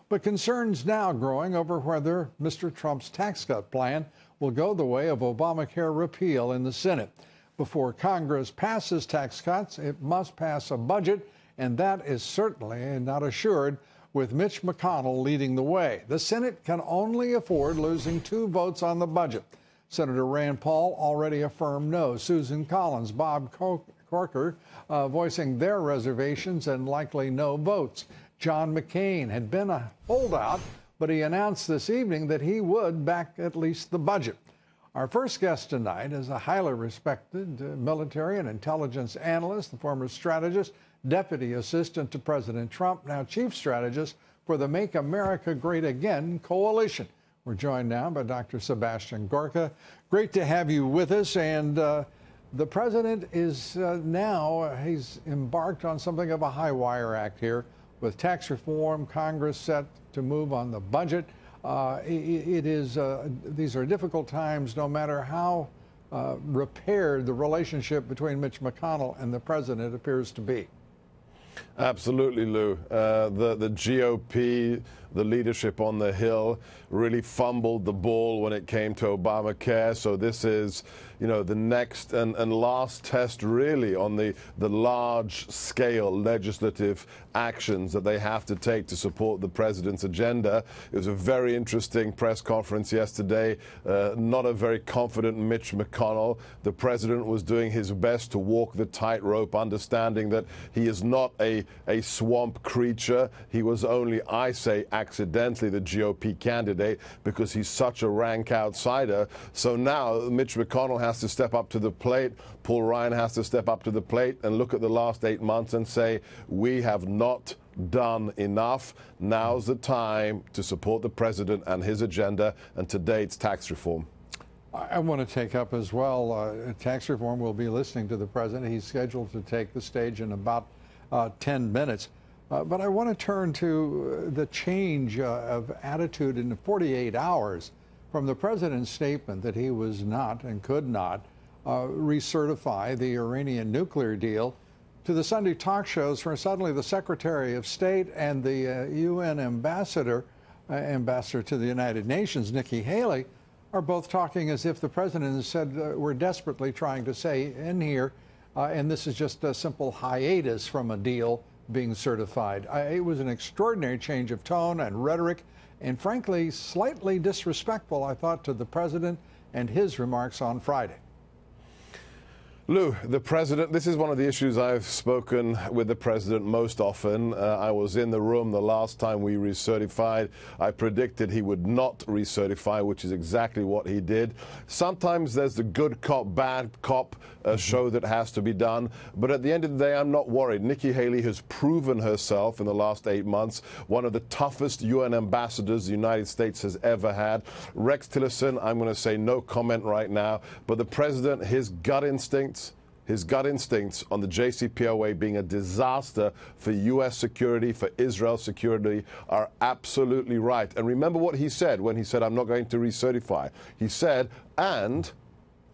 But concerns now growing over whether Mr. Trump's tax cut plan will go the way of Obamacare repeal in the Senate. Before Congress passes tax cuts, it must pass a budget, and that is certainly not assured with Mitch McConnell leading the way. The Senate can only afford losing 2 votes on the budget. Senator Rand Paul already affirmed no. Susan Collins, Bob Corker voicing their reservations and likely no votes. John McCain had been a holdout, but he announced this evening that he would back at least the budget. Our first guest tonight is a highly respected military and intelligence analyst, the former strategist, deputy assistant to President Trump, now chief strategist for the Make America Great Again coalition. We're joined now by Dr. Sebastian Gorka. Great to have you with us. And the president is he's embarked on something of a high wire act here with tax reform, Congress set to move on the budget. These are difficult times, no matter how repaired the relationship between Mitch McConnell and the president appears to be. Absolutely, Lou. The GOP, the leadership on the Hill, really fumbled the ball when it came to Obamacare. So this is, the next and last test really on the large-scale legislative actions that they have to take to support the president's agenda. It was a very interesting press conference yesterday. Not a very confident Mitch McConnell. The president was doing his best to walk the tightrope, understanding that he is not a swamp creature. He was only, I say, accidentally the GOP candidate because he's such a rank outsider. So now Mitch McConnell has to step up to the plate. Paul Ryan has to step up to the plate and look at the last 8 months and say, we have not done enough. Now's the time to support the president and his agenda, and today it's tax reform. I want to take up as well tax reform. We'll be listening to the president. He's scheduled to take the stage in about 10 minutes. But I want to turn to the change of attitude in 48 hours from the president's statement that he was not and could not recertify the Iranian nuclear deal to the Sunday talk shows where suddenly the Secretary of State and the UN ambassador to the United Nations, Nikki Haley, are both talking as if the president has said we're desperately trying to say in here, and this is just a simple hiatus from a deal being certified. It was an extraordinary change of tone and rhetoric, and frankly, slightly disrespectful, I thought, to the president and his remarks on Friday. Lou, the president, this is one of the issues I've spoken with the president most often. I was in the room the last time we recertified. I predicted he would not recertify, which is exactly what he did. Sometimes there's the good cop, bad cop show that has to be done. But at the end of the day, I'm not worried. Nikki Haley has proven herself in the last 8 months one of the toughest UN ambassadors the United States has ever had. Rex Tillerson, I'm going to say no comment right now. But the president, his gut instincts on the JCPOA being a disaster for U.S. security, for Israel's security, are absolutely right. And remember what he said when he said, I'm not going to recertify. He said, and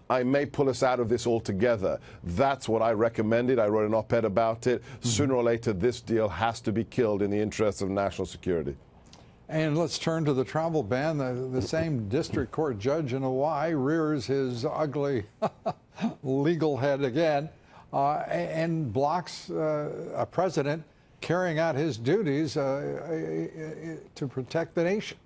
I may pull us out of this altogether. That's what I recommended. I wrote an op-ed about it. Sooner or later, this deal has to be killed in the interest of national security. And let's turn to the travel ban. The same district court judge in Hawaii rears his ugly legal head again and blocks a president carrying out his duties to protect the nation.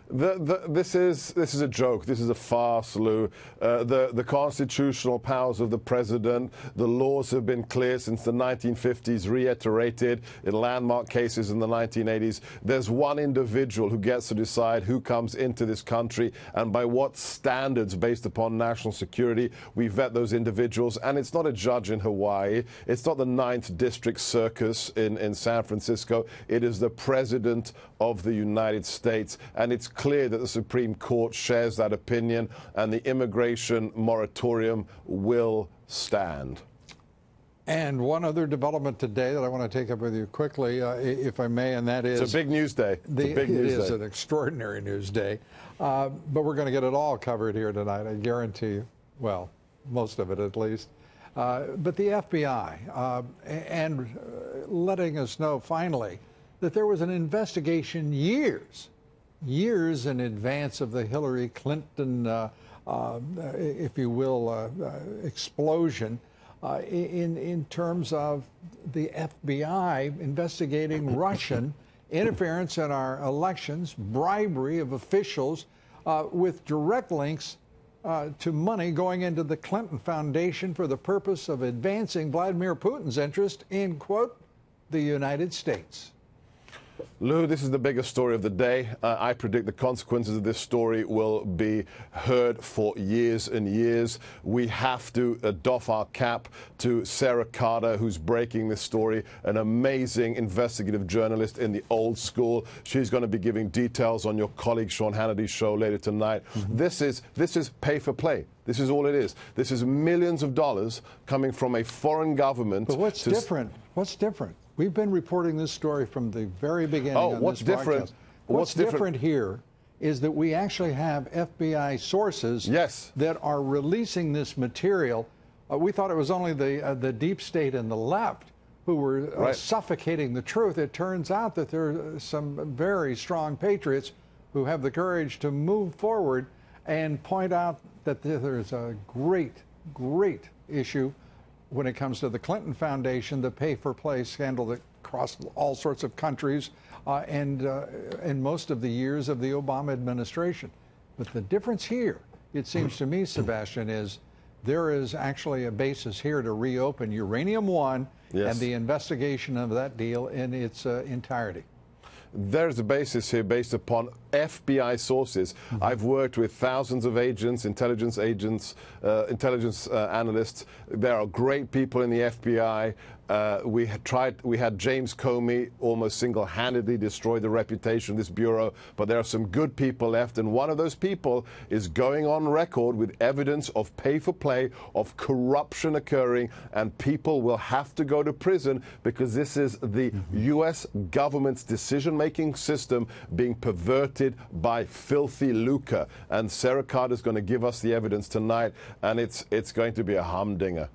This is a joke. This is a farce, Lou. The constitutional powers of the president, the laws have been clear since the 1950s, reiterated in landmark cases in the 1980s. There's one individual who gets to decide who comes into this country and by what standards based upon national security we vet those individuals. And it's not a judge in Hawaii. It's not the 9th District Circus in San Francisco. It is the president of the United States. And it's clear that the Supreme Court shares that opinion, and the immigration moratorium will stand. And one other development today that I want to take up with you quickly, if I may, and that is... It's a big news day. It is an extraordinary news day. But we're going to get it all covered here tonight, I guarantee you. Well, most of it at least. But the FBI, and letting us know finally that there was an investigation years in advance of the Hillary Clinton, if you will, explosion, in terms of the FBI investigating Russian interference in our elections, bribery of officials, with direct links to money going into the Clinton Foundation for the purpose of advancing Vladimir Putin's interest in, quote, the United States. Lou, this is the biggest story of the day. I predict the consequences of this story will be heard for years and years. We have to doff our cap to Sarah Carter, who's breaking this story, an amazing investigative journalist in the old school. She's going to be giving details on your colleague Sean Hannity's show later tonight. This is pay for play. This is all it is. This is millions of dollars coming from a foreign government. But what's different? What's different? We've been reporting this story from the very beginning. Oh, what's different? What's different here is that we actually have FBI sources that are releasing this material. We thought it was only the deep state and the left who were suffocating the truth. It turns out that there are some very strong patriots who have the courage to move forward and point out that there's a great issue when it comes to the Clinton Foundation, the pay-for-play scandal that crossed all sorts of countries and in most of the years of the Obama administration. But the difference here, it seems to me, Sebastian, is there is actually a basis here to reopen Uranium One and the investigation of that deal in its entirety. There's a basis here based upon FBI sources. I've worked with thousands of agents, intelligence analysts. There are great people in the FBI. We had James Comey almost single-handedly destroy the reputation of this bureau, but there are some good people left, and one of those people is going on record with evidence of pay-for-play, of corruption occurring, and people will have to go to prison because this is the U.S. government's decision-making system being perverted by filthy lucre. And Sarah Carter is going to give us the evidence tonight, and it's going to be a humdinger.